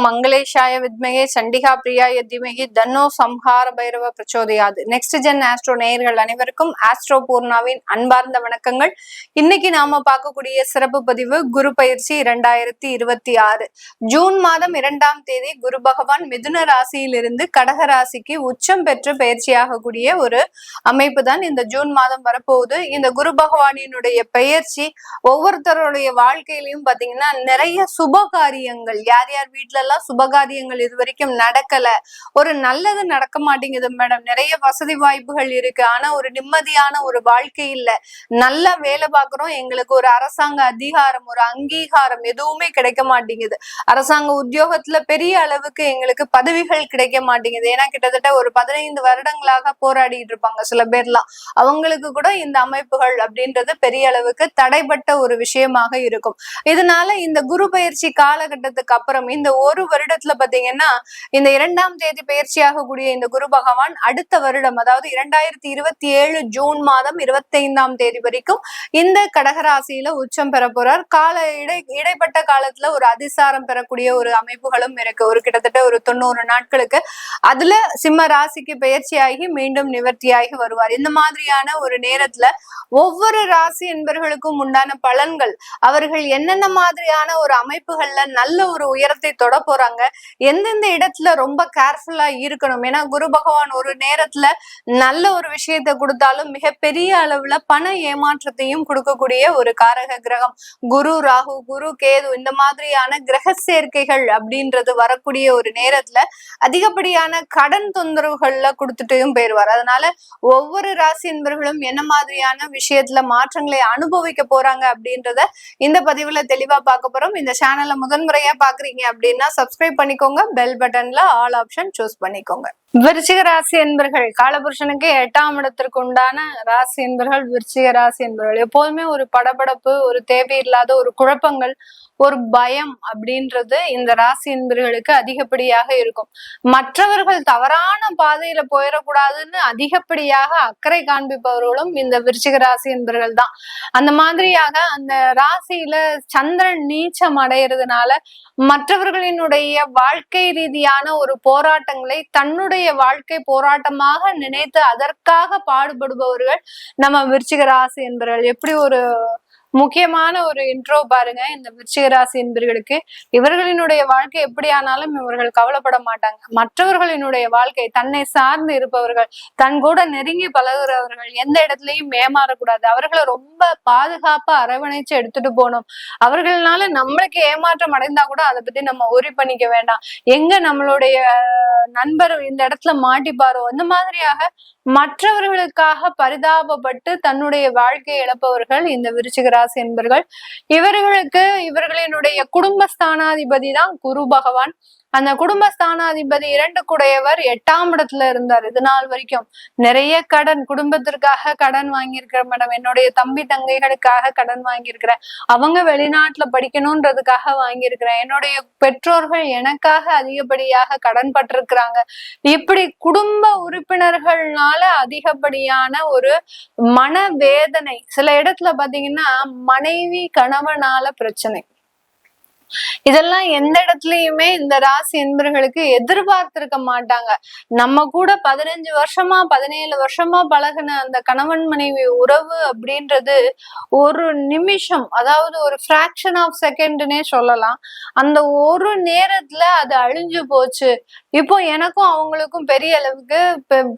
மங்களேஷாய வித்மகே சண்டிகா பிரியாய தீமகி தன்னோ சம்ஹார பைரவ பிரச்சோதயாது. நெக்ஸ்ட் ஜென் ஆஸ்ட்ரோ நேயர்கள் அனைவருக்கும் ஆஸ்ட்ரோ பூர்ணாவின் அன்பார்ந்த வணக்கங்கள். இன்னைக்கு நாம பார்க்கக்கூடிய சிறப்பு பதிவு குரு பயிற்சி 2026 ஜூன் மாதம் 2ஆம் தேதி குரு பகவான் மிதுன ராசியிலிருந்து கடக ராசிக்கு உச்சம் பெற்று பயிற்சியாகக்கூடிய ஒரு அமைப்பு தான் இந்த ஜூன் மாதம் வரப்போகுது. இந்த குரு பகவானினுடைய பெயர்ச்சி ஒவ்வொருத்தருடைய வாழ்க்கையிலையும் பாத்தீங்கன்னா நிறைய சுப காரியங்கள், யார் யார் வீட்டுல எல்லாம் சுபகாரியங்கள் இது வரைக்கும் நடக்கல, ஒரு நல்லது நடக்க மாட்டேங்குது மேடம், நிறைய வசதி வாய்ப்புகள் இருக்கு, ஆனா ஒரு நிம்மதியான ஒரு வாழ்க்கை இல்ல, நல்லா வேலை பார்க்கிறோம், எங்களுக்கு ஒரு அரசாங்க அதிகாரம் ஒரு அங்கீகாரம் எதுவுமே கிடைக்க மாட்டேங்குது, அரசாங்க உத்தியோகத்துல பெரிய அளவுக்கு எங்களுக்கு பதவிகள் கிடைக்க மாட்டேங்குது, ஏன்னா கிட்டத்தட்ட ஒரு 15 வருடங்களாக போராடிட்டு இருப்பாங்க சில பேர்லாம், அவங்களுக்கு கூட இந்த அமைப்புகள் அப்படின்றது பெரிய அளவுக்கு தடைப்பட்ட ஒரு விஷயமாக இருக்கும். இதனால இந்த குரு பயிற்சி காலகட்டத்துக்கு அப்புறம் இந்த ஒரு வருடத்துல பாத்தீங்கன்னா இந்த 2ஆம் தேதி பயிற்சியாகக்கூடிய இந்த குரு பகவான் அடுத்த வருடம், அதாவது 2027 ஜூன் மாதம் 25ஆம் தேதி வரைக்கும் இந்த கடகராசியில உச்சம் பெற போறார். இடைப்பட்ட காலத்துல ஒரு அதிசாரம் பெறக்கூடிய ஒரு அமைப்புகளும் இருக்கு, ஒரு கிட்டத்தட்ட ஒரு 90 நாட்களுக்கு. அதுல சிம்ம ராசிக்கு பயிற்சியாகி மீண்டும் நிவர்த்தியாகி வருவார். இந்த மாதிரியான ஒரு நேரத்துல ஒவ்வொரு ராசி என்பவர்களுக்கும் உண்டான பலன்கள், அவர்கள் என்னென்ன மாதிரியான ஒரு அமைப்புகள்ல நல்ல ஒரு உயரத்தை தொட போறாங்க, எந்தெந்த இடத்துல ரொம்ப கேர்ஃபுல்லா இருக்கணும். ஏன்னா குரு பகவான் ஒரு நேரத்துல நல்ல ஒரு விஷயத்தை கொடுத்தாலும் மிகப்பெரிய அளவுல பண ஏமாற்றத்தையும் கொடுக்கக்கூடிய ஒரு காரக கிரகம். குரு ராகு, குரு கேது, இந்த மாதிரியான கிரக சேர்க்கைகள் அப்படின்றது வரக்கூடிய ஒரு நேரத்துல அதிகப்படியான கடன் தொந்தரவுகள்ல கொடுத்துட்டும் போயிடுவார். அதனால ஒவ்வொரு ராசி என்பவர்களும் என்ன மாதிரியான விஷயத்துல மாற்றங்களை அனுபவிக்க போறாங்க அப்படின்றத இந்த பதிவுல தெளிவா பார்க்க போறோம். இந்த சேனலை முதன்முறையா பாக்குறீங்க அப்படின்னா சப்ஸ்கிரைப் பண்ணிக்கோங்க, பெல் பட்டன்ல ஆல் ஆப்ஷன் சூஸ் பண்ணிக்கோங்க. விருச்சிக ராசி என்பர்கள் காலபுருஷனுக்கு 8ஆம் இடத்திற்கு உண்டான ராசி என்பர்கள் விருச்சிக ராசி என்பர்கள். எப்போதுமே ஒரு படபடப்பு, ஒரு தேவையில்லாத ஒரு குழப்பங்கள், ஒரு பயம் அப்படின்றது இந்த ராசி என்பர்களுக்கு அதிகப்படியாக இருக்கும். மற்றவர்கள் தவறான பாதையில போயிடக்கூடாதுன்னு அதிகப்படியாக அக்கறை காண்பிப்பவர்களும் இந்த விருச்சிக ராசி என்பர்கள் தான். அந்த மாதிரியாக அந்த ராசியில சந்திரன் நீச்சம் அடைகிறதுனால மற்றவர்களினுடைய வாழ்க்கை ரீதியான ஒரு போராட்டங்களை தன்னுடைய வாழ்க்கை போராட்டமாக நினைத்து அதற்காக பாடுபடுபவர்கள் நம்ம விருச்சிக ராசி என்பவர்கள். எப்படி ஒரு முக்கியமான ஒரு இன்ட்ரோ பாருங்க இந்த விருச்சிக ராசி என்பவர்களுக்கு. இவர்களினுடைய வாழ்க்கை எப்படி ஆனாலும் இவர்கள் கவலைப்பட மாட்டாங்க. மற்றவர்களினுடைய வாழ்க்கை, தன்னை சார்ந்து இருப்பவர்கள், தன் கூட நெருங்கி பழகுறவர்கள் எந்த இடத்துலயும் ஏமாறக்கூடாது, அவர்களை ரொம்ப பாதுகாப்பா அரவணைச்சு எடுத்துட்டு போகணும். அவர்களால நம்மளுக்கு ஏமாற்றம் அடைந்தா கூட அதை பத்தி நம்ம ஒரி பண்ணிக்க வேண்டாம், எங்க நம்மளுடைய நண்பர் இந்த இடத்துல மாட்டிப்பாரோ, அந்த மாதிரியாக மற்றவர்களுக்காக பரிதாபப்பட்டு தன்னுடைய வாழ்க்கையை இழப்பவர்கள் இந்த விருச்சிக ராசி என்பர்கள். இவர்களுக்கு இவர்களினுடைய குடும்பஸ்தானாதிபதி தான் குரு பகவான். அந்த குடும்பஸ்தானாதிபதி 2 குடையவர் 8ஆம் இடத்துல இருந்தார். இது நாள் வரைக்கும் நிறைய கடன், குடும்பத்திற்காக கடன் வாங்கியிருக்கிறேன் மேடம், என்னுடைய தம்பி தங்கைகளுக்காக கடன் வாங்கியிருக்கிறேன், அவங்க வெளிநாட்டுல படிக்கணும்ன்றதுக்காக வாங்கியிருக்கிறேன், என்னுடைய பெற்றோர்கள் எனக்காக அதிகப்படியாக கடன் பட்டிருக்கிறாங்க. இப்படி குடும்ப உறுப்பினர்கள்னால அதிகப்படியான ஒரு மனவேதனை, சில இடத்துல பாத்தீங்கன்னா மனைவி கணவனால பிரச்சனை, இதெல்லாம் எந்த இடத்துலயுமே இந்த ராசி என்பர்களுக்கு எதிர்பார்த்திருக்க மாட்டாங்க. நம்ம கூட 15 வருஷமா 17 வருஷமா பழகின அந்த கணவன் மனைவி உறவு அப்படின்றது ஒரு நிமிஷம், அதாவது ஒரு ஃபிராக்ஷன் ஆஃப் செகண்ட்னே சொல்லலாம், அந்த ஒரு நேரத்துல அது அழிஞ்சு போச்சு. இப்போ எனக்கும் அவங்களுக்கும் பெரிய அளவுக்கு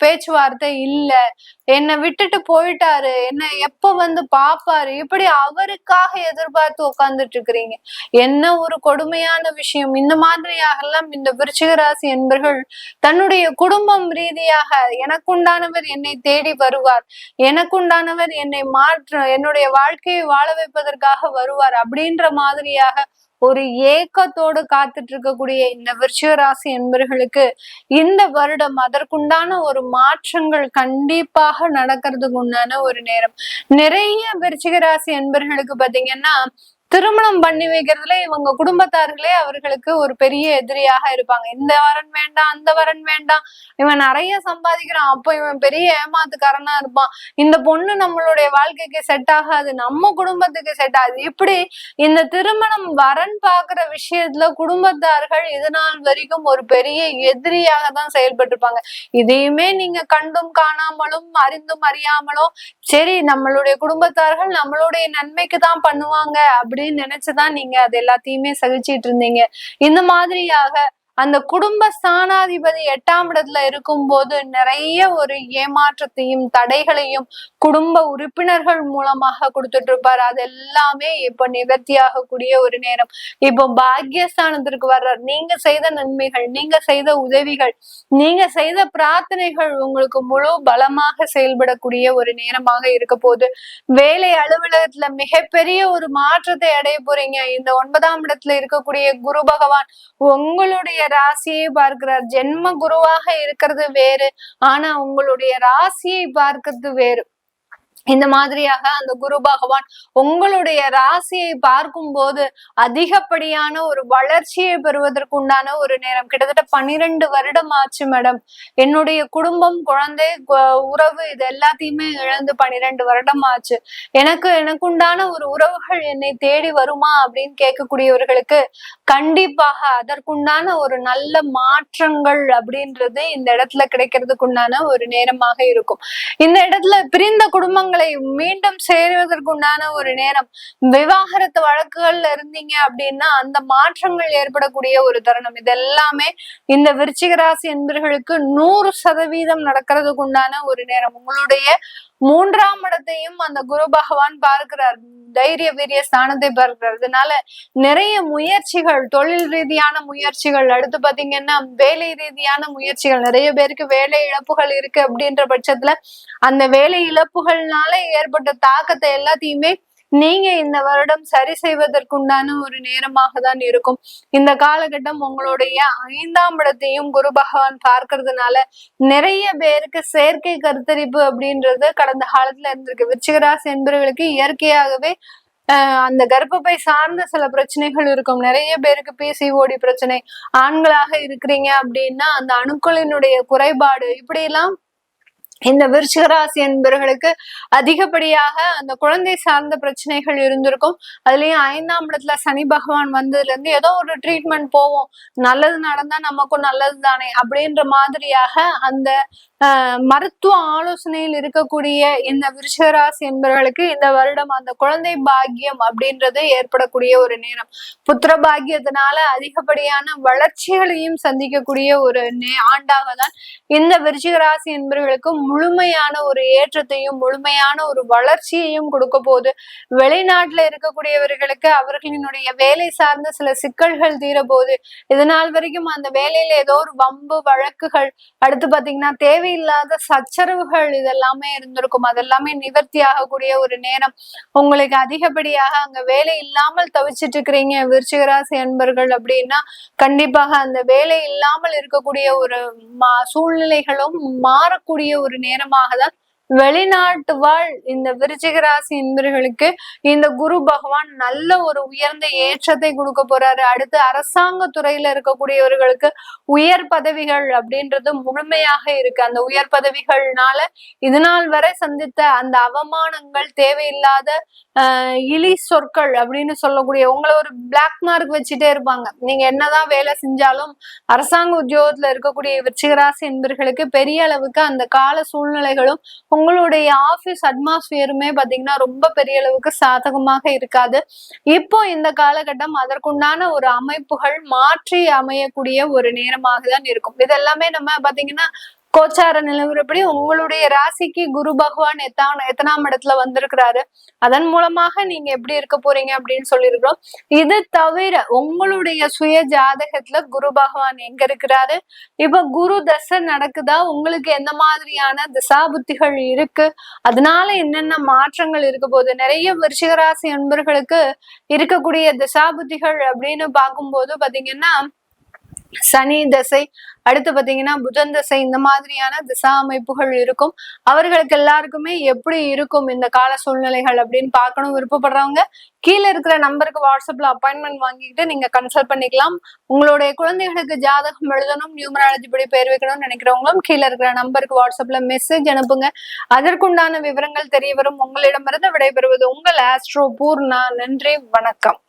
பேச்சுவார்த்தை இல்ல, என்னை விட்டுட்டு போயிட்டாரு, என்ன எப்ப வந்து பாப்பாரு, இப்படி அவருக்காக எதிர்பார்த்து உட்கார்ந்துட்டு இருக்கிறீங்க. என்ன ஒரு கொடுமையான விஷயம். இந்த மாதிரியாக எல்லாம் இந்த விருச்சிக ராசி என்பர்கள் தன்னுடைய குடும்பம் ரீதியாக எனக்குண்டானவர் என்னை தேடி வருவார், எனக்குண்டானவர் என்னை என்னுடைய வாழ்க்கையை வாழ வைப்பதற்காக வருவார் அப்படின்ற மாதிரியாக ஒரு ஏக்கத்தோடு காத்துட்டு இருக்கக்கூடிய இந்த விருச்சிக ராசி என்பர்களுக்கு இந்த வருடம் அதற்குண்டான ஒரு மாற்றங்கள் கண்டிப்பாக நடக்கிறதுக்கு உண்டான ஒரு நேரம். நிறைய விருச்சிக ராசி என்பர்களுக்கு பாத்தீங்கன்னா திருமணம் பண்ணி வைக்கிறதுல இவங்க குடும்பத்தார்களே அவர்களுக்கு ஒரு பெரிய எதிரியாக இருப்பாங்க. இந்த வரன் வேண்டாம், அந்த வரன் வேண்டாம், இவன் நிறைய சம்பாதிக்கிறான், அப்போ இவன் பெரிய ஏமாத்துக்காரனா இருப்பான், இந்த பொண்ணு நம்மளுடைய வாழ்க்கைக்கு செட் ஆகாது, நம்ம குடும்பத்துக்கு செட் ஆகுது. இப்படி இந்த திருமணம் வரன் பாக்குற விஷயத்துல குடும்பத்தார்கள் இது நாள் வரைக்கும் ஒரு பெரிய எதிரியாக தான் செயல்பட்டு இருப்பாங்க. இதையுமே நீங்க கண்டும் காணாமலும் அறிந்தும் அறியாமலும் சரி நம்மளுடைய குடும்பத்தார்கள் நம்மளுடைய நன்மைக்கு தான் பண்ணுவாங்க அப்படின்னு நினைச்சுதான் நீங்க அது எல்லாத்தையுமே சகிச்சிட்டு இருந்தீங்க. இந்த மாதிரியாக அந்த குடும்ப ஸ்தானாதிபதி 8ஆம் இடத்துல இருக்கும் போது நிறைய ஒரு ஏமாற்றத்தையும் தடைகளையும் குடும்ப உறுப்பினர்கள் மூலமாக கொடுத்துட்டு இருப்பாரு. அது எல்லாமே இப்ப நிவர்த்தியாகக்கூடிய ஒரு நேரம். இப்போ பாக்கியஸ்தானத்திற்கு வர்ற நீங்க செய்த நன்மைகள், நீங்க செய்த உதவிகள், நீங்க செய்த பிரார்த்தனைகள் உங்களுக்கு முழு பலமாக செயல்படக்கூடிய ஒரு நேரமாக இருக்க போது. வேலை அலுவலகத்துல மிகப்பெரிய ஒரு மாற்றத்தை அடைய போறீங்க. இந்த 9ஆம் இடத்துல இருக்கக்கூடிய குரு பகவான் உங்களுடைய ராசியை பார்க்கிறார். ஜென்ம குருவாக இருக்கிறது வேறு, ஆனா உங்களுடைய ராசியை பார்க்கிறது வேறு. இந்த மாதிரியாக அந்த குரு பகவான் உங்களுடைய ராசியை பார்க்கும் போது அதிகப்படியான ஒரு வளர்ச்சியை பெறுவதற்கு உண்டான ஒரு நேரம். கிட்டத்தட்ட 12 வருடம் ஆச்சு மேடம், என்னுடைய குடும்பம், குழந்தை, உறவு இது எல்லாத்தையுமே இழந்து 12 வருடம் ஆச்சு. எனக்குண்டான ஒரு உறவுகள் என்னை தேடி வருமா அப்படின்னு கேட்கக்கூடியவர்களுக்கு கண்டிப்பாக அதற்குண்டான ஒரு நல்ல மாற்றங்கள் அப்படின்றது இந்த இடத்துல கிடைக்கிறதுக்கு உண்டான ஒரு நேரமாக இருக்கும். இந்த இடத்துல பிரிந்த குடும்பங்கள் மீண்டும் சேருவதற்குண்டான ஒரு நேரம். விவாகரத்து வழக்குகள்ல இருந்தீங்க அப்படின்னா அந்த மாற்றங்கள் ஏற்படக்கூடிய ஒரு தருணம். இதெல்லாமே இந்த விருச்சிக ராசி என்பவர்களுக்கு 100% நடக்கிறதுக்கு உண்டான ஒரு நேரம். உங்களுடைய 3ஆம் இடத்தையும் அந்த குரு பகவான் பார்க்கிறார், தைரிய வீரிய ஸ்தானத்தை பார்க்கிறார். அதனால நிறைய முயற்சிகள், தொழில் ரீதியான முயற்சிகள், அடுத்து பாத்தீங்கன்னா வேலை ரீதியான முயற்சிகள், நிறைய பேருக்கு வேலை இழப்புகள் இருக்கு அப்படின்ற பட்சத்துல அந்த வேலை இழப்புகள்னால ஏற்பட்ட தாக்கத்தை எல்லாத்தையுமே நீங்க இந்த வருடம் சரி செய்வதற்குண்டான ஒரு நேரமாக தான் இருக்கும். இந்த காலகட்டம் உங்களுடைய 5ஆம் இடத்தையும் குரு பகவான் பார்க்கறதுனால நிறைய பேருக்கு செயற்கை கருத்தரிப்பு அப்படின்றது கடந்த காலத்துல இருந்திருக்கு. விருச்சிக ராசி என்பவர்களுக்கு இயற்கையாகவே அந்த கர்ப்பப்பை சார்ந்த சில பிரச்சனைகள் இருக்கும். நிறைய பேருக்கு பிசிஓடி பிரச்சனை, ஆண்களாக இருக்கிறீங்க அப்படின்னா அந்த அணுக்களினுடைய குறைபாடு, இப்படி எல்லாம் இந்த விருச்சிக ராசி என்பவர்களுக்கு அதிகப்படியாக அந்த குழந்தை சார்ந்த பிரச்சனைகள் இருந்திருக்கும். அதுலயும் 5ஆம் இடத்துல சனி பகவான் வந்ததுல இருந்து ஏதோ ஒரு ட்ரீட்மெண்ட் போவோம், நல்லது நடந்தா நமக்கும் நல்லது தானே அப்படின்ற மாதிரியாக அந்த மருத்துவ ஆலோசனையில் இருக்கக்கூடிய இந்த விருச்சிக ராசி என்பவர்களுக்கு இந்த வருடம் அந்த குழந்தை பாக்கியம் அப்படின்றது ஏற்படக்கூடிய ஒரு நேரம். புத்திர பாக்கியத்தினால அதிகப்படியான வளர்ச்சிகளையும் சந்திக்கக்கூடிய ஒரு ஆண்டாக தான் இந்த விருச்சிக ராசி என்பவர்களுக்கு முழுமையான ஒரு ஏற்றத்தையும் முழுமையான ஒரு வளர்ச்சியையும் கொடுக்க போது. வெளிநாட்டுல இருக்கக்கூடியவர்களுக்கு அவர்களினுடைய வேலை சார்ந்த சில சிக்கல்கள் தீர போது. இதனால் வரைக்கும் அந்த வேலையில ஏதோ ஒரு வம்பு வழக்குகள், அடுத்து பாத்தீங்கன்னா தேவையில்லாத சச்சரவுகள் இதெல்லாமே இருந்திருக்கும். அதெல்லாமே நிவர்த்தி ஆகக்கூடிய ஒரு நேரம். உங்களுக்கு அதிகப்படியாக அங்க வேலை இல்லாமல் தவிச்சிட்டு இருக்கிறீங்க விருச்சிக ராசி அன்பர்கள் அப்படின்னா கண்டிப்பாக அந்த வேலை இல்லாமல் இருக்கக்கூடிய ஒரு சூழ்நிலைகளும் மாறக்கூடிய ஒரு நேரமாக தான் வெளிநாட்டு வாழ் இந்த விருச்சிக ராசி என்பவர்களுக்கு இந்த குரு பகவான் நல்ல ஒரு உயர்ந்த ஏற்றத்தை கொடுக்க போறாரு. அடுத்து அரசாங்க துறையில இருக்கக்கூடியவர்களுக்கு உயர் பதவிகள் அப்படின்றது முழுமையாக இருக்கு. அந்த உயர் பதவிகள்னால இது நாள் வரை சந்தித்த அந்த அவமானங்கள், தேவையில்லாத இழி சொற்கள் அப்படின்னு சொல்லக்கூடிய, உங்களை ஒரு பிளாக் மார்க் வச்சுட்டே இருப்பாங்க. நீங்க என்னதான் வேலை செஞ்சாலும் அரசாங்க உத்தியோகத்துல இருக்கக்கூடிய விருச்சிக ராசி என்பவர்களுக்கு பெரிய அளவுக்கு அந்த கால சூழ்நிலைகளும் உங்களுடைய ஆபீஸ் அட்மாஸ்பியருமே பாத்தீங்கன்னா ரொம்ப பெரிய அளவுக்கு சாதகமாக இருக்காது. இப்போ இந்த காலகட்டம் அதற்குண்டான ஒரு அமைப்புகள் மாற்றி அமையக்கூடிய ஒரு நேரமாக தான் இருக்கும். இதெல்லாமே நம்ம பாத்தீங்கன்னா கோச்சார நிலவரப்படி உங்களுடைய ராசிக்கு குரு பகவான் எத்தனாம் இடத்துல வந்திருக்கிறாரு, அதன் மூலமாக நீங்க எப்படி இருக்க போறீங்க அப்படின்னு சொல்லியிருக்கிறோம். இது தவிர உங்களுடைய சுய ஜாதகத்துல குரு பகவான் எங்க இருக்கிறாரு, இப்ப குரு தசை நடக்குதா, உங்களுக்கு எந்த மாதிரியான திசாபுத்திகள் இருக்கு, அதனால என்னென்ன மாற்றங்கள் இருக்க போகுது. நிறைய விருச்சிக ராசி அன்பர்களுக்கு இருக்கக்கூடிய திசாபுத்திகள் அப்படின்னு பார்க்கும்போது பாத்தீங்கன்னா சனி தசை, அடுத்து பாத்தீங்கன்னா புதன் தசை, இந்த மாதிரியான திசா அமைப்புகள் இருக்கும். அவர்களுக்கு எல்லாருக்குமே எப்படி இருக்கும் இந்த கால சூழ்நிலைகள் அப்படின்னு பார்க்கணும் விருப்பப்படுறவங்க கீழே இருக்கிற நம்பருக்கு வாட்ஸ்அப்ல அப்பாயின்மெண்ட் வாங்கிட்டு நீங்க கன்சல்ட் பண்ணிக்கலாம். உங்களுடைய குழந்தைகளுக்கு ஜாதகம் எழுதணும், நியூமராலஜி படி பேர் வைக்கணும்னு நினைக்கிறவங்களும் கீழே இருக்கிற நம்பருக்கு வாட்ஸ்அப்ல மெசேஜ் அனுப்புங்க. அதற்குண்டான விவரங்கள் தெரிய வரும். உங்களிடமிருந்து விடைபெறுவது உங்கள் ஆஸ்ட்ரோ பூர்ணா. நன்றி, வணக்கம்.